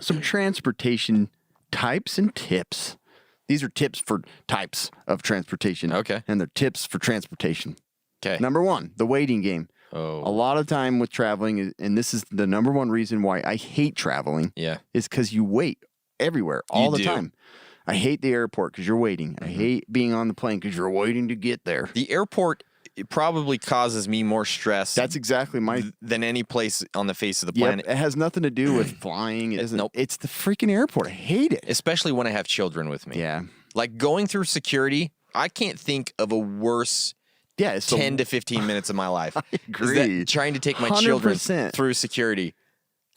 some transportation types and tips. These are tips for types of transportation. Okay. And they're tips for transportation. Okay. Number one, the waiting game. Oh. A lot of time with traveling, and this is the number one reason why I hate traveling, is because you wait everywhere all the time. I hate the airport because you're waiting. I hate being on the plane because you're waiting to get there. The airport, it probably causes me more stress. That's exactly than any place on the face of the planet. It has nothing to do with flying. It doesn't. Nope. It's the freaking airport. I hate it. Especially when I have children with me. Yeah. Like going through security, I can't think of a worse 10 to 15 minutes of my life. I agree. Trying to take my children 100%. through security.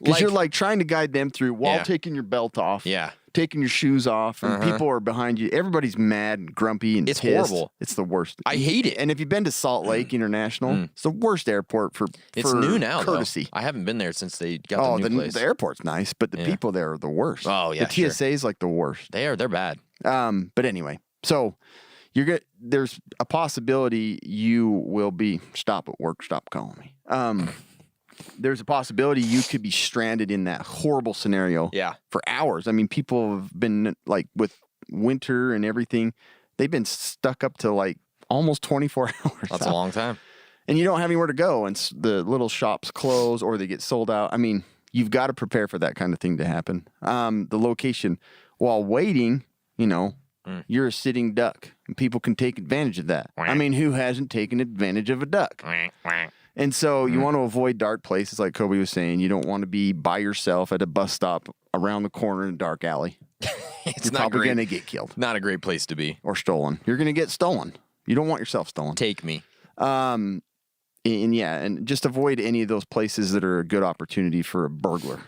Because you're like trying to guide them through while taking your belt off. Yeah. Taking your shoes off, and people are behind you. Everybody's mad and grumpy and it's pissed. horrible. It's the worst. I hate it. And if you've been to Salt Lake International, it's the worst airport for it's new now, courtesy. Though. I haven't been there since they got the new place. The airport's nice, but the people there are the worst. Oh, yeah, the TSA is like the worst. They're bad. But anyway, so there's a possibility you will be stop at work, stop calling me. There's a possibility you could be stranded in that horrible scenario for hours. I mean, people have been like with winter and everything, they've been stuck up to like almost 24 hours. That's a long time. And you don't have anywhere to go, and the little shops close or they get sold out. I mean, you've got to prepare for that kind of thing to happen. The location, while waiting, you're a sitting duck, and people can take advantage of that. I mean, who hasn't taken advantage of a duck? And so you want to avoid dark places, like Kobe was saying. You don't want to be by yourself at a bus stop around the corner in a dark alley. You're probably going to get killed. Not a great place to be. Or stolen. You're going to get stolen. You don't want yourself stolen. Take me. And just avoid any of those places that are a good opportunity for a burglar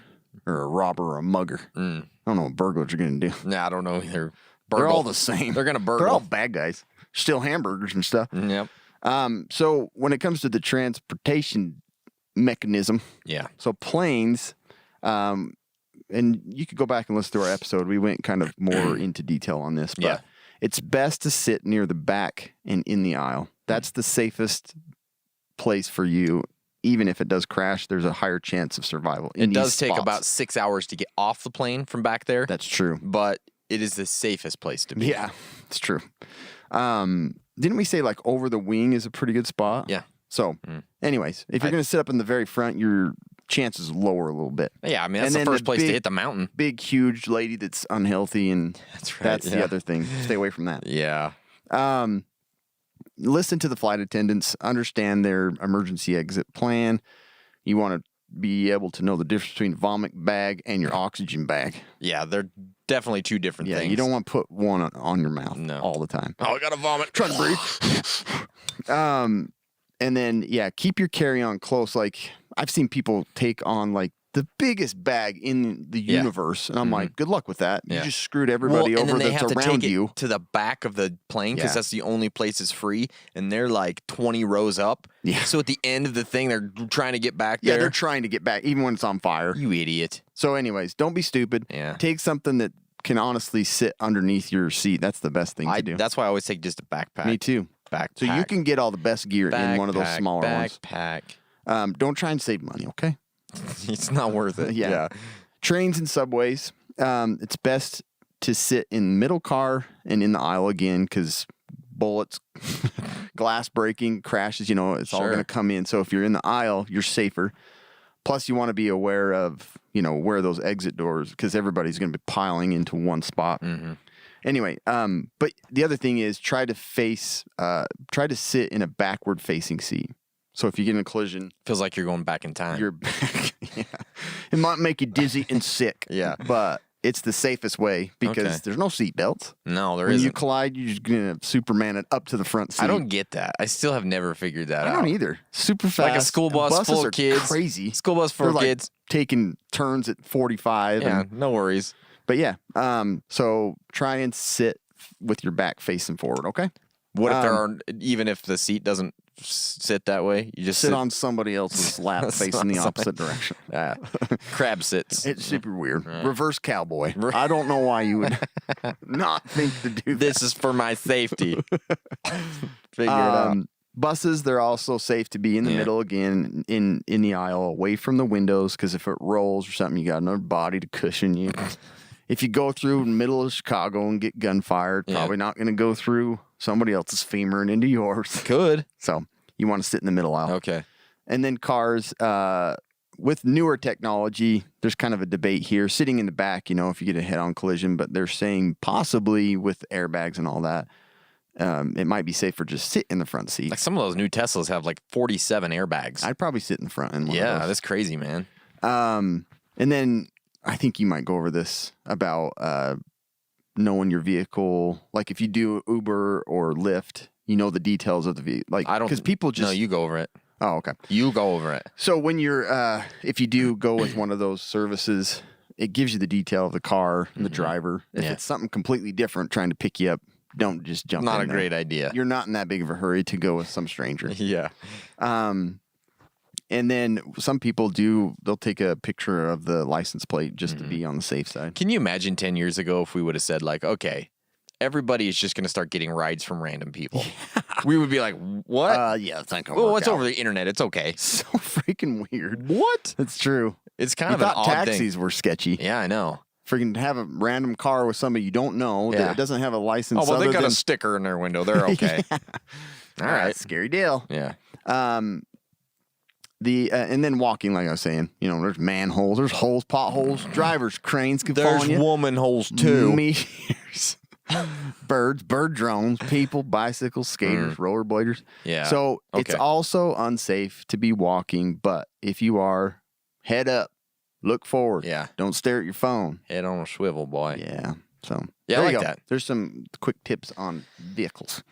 or a robber or a mugger. I don't know what burglars are going to do. Nah, I don't know either. They're all the same. They're going to burgle. They're all bad guys. Steal hamburgers and stuff. Yep. So when it comes to the transportation mechanism, so planes, and you could go back and listen to our episode. We went kind of more into detail on this, but it's best to sit near the back and in the aisle. That's the safest place for you. Even if it does crash, there's a higher chance of survival. It does take about 6 hours to get off the plane from back there. That's true. But it is the safest place to be. Yeah, it's true. Didn't we say like over the wing is a pretty good spot? Yeah. So anyways, if you're going to sit up in the very front, your chances lower a little bit. Yeah, I mean, that's the first place to hit the mountain. Big, huge lady that's unhealthy, and that's the other thing. Stay away from that. Yeah. Listen to the flight attendants. Understand their emergency exit plan. You want to be able to know the difference between vomit bag and your oxygen bag. Yeah, they're definitely two different things. Yeah, you don't want to put one on your mouth all the time. Oh, I got to vomit. Trying to breathe. And then, keep your carry-on close. Like, I've seen people take on, like, the biggest bag in the universe. And I'm like, good luck with that. You just screwed everybody over that's around you. To the back of the plane because that's the only place that's free. And they're like 20 rows up. Yeah. So at the end of the thing, they're trying to get back there. Yeah, they're trying to get back, even when it's on fire. You idiot. So anyways, don't be stupid. Yeah. Take something that can honestly sit underneath your seat. That's the best thing to do. That's why I always take just a backpack. Me too. Backpack. So you can get all the best gear in one of those smaller ones. Backpack. Don't try and save money, okay? It's not worth it. Yeah. Trains and subways. It's best to sit in middle car and in the aisle again because bullets, glass breaking, crashes, it's all going to come in. So if you're in the aisle, you're safer. Plus, you want to be aware of, where those exit doors, because everybody's going to be piling into one spot. Mm-hmm. Anyway, but the other thing is try to sit in a backward facing seat. So if you get in a collision, feels like you're going back in time. You're back. Yeah. It might make you dizzy and sick. Yeah. But it's the safest way because there's no seat belts. No, there isn't. When you collide, you're just going to Superman it up to the front seat. I don't get that. I still have never figured that out. I don't either. Super fast. Like a school bus full of kids. Crazy. School bus full of kids. Taking turns at 45. Yeah, no worries. But so try and sit with your back facing forward, okay? What if there are, even if the seat doesn't sit that way, you just sit on somebody else's lap facing the opposite direction. Crab sits. It's super weird. Reverse cowboy. I don't know why you would not think to do that. This is for my safety. Figure it out. Buses, they're also safe to be in the middle again, in the aisle, away from the windows, because if it rolls or something, you got another body to cushion you. If you go through the middle of Chicago and get gunfire, probably not going to go through somebody else's femur and into yours. Could. So you want to sit in the middle aisle. Okay. And then cars, with newer technology, there's kind of a debate here. Sitting in the back, if you get a head-on collision, but they're saying possibly with airbags and all that, it might be safer just sit in the front seat. Like some of those new Teslas have like 47 airbags. I'd probably sit in the front. In one of those. That's crazy, man. And then I think you might go over this about knowing your vehicle. Like if you do Uber or Lyft, the details of the vehicle. Like I don't, because people just no, you go over it. Oh, okay. You go over it. So when you're if you do go with one of those services, it gives you the detail of the car and the driver. If it's something completely different trying to pick you up, don't just jump in. Not a great idea. You're not in that big of a hurry to go with some stranger. Yeah. And then some people they'll take a picture of the license plate just to be on the safe side. Can you imagine 10 years ago if we would have said like, okay, everybody is just going to start getting rides from random people? We would be like, what? Yeah, it's not going to Well, work it's out. over the internet. It's okay. So freaking weird. What? That's true. It's kind of an odd taxis thing. were sketchy. Yeah, I know. Freaking have a random car with somebody you don't know that doesn't have a license. Oh, well, they got a sticker in their window. They're okay. All right. Scary deal. Yeah. And then walking, like I was saying, there's manholes, there's holes, potholes, drivers, cranes can fall on you. There's woman holes too. Meteors, birds, bird drones, people, bicycles, skaters, rollerbladers. Yeah. So it's also unsafe to be walking, but if you are, head up, look forward. Yeah. Don't stare at your phone. Head on a swivel, boy. Yeah. So Yeah, there I you like go. that. There's some quick tips on vehicles.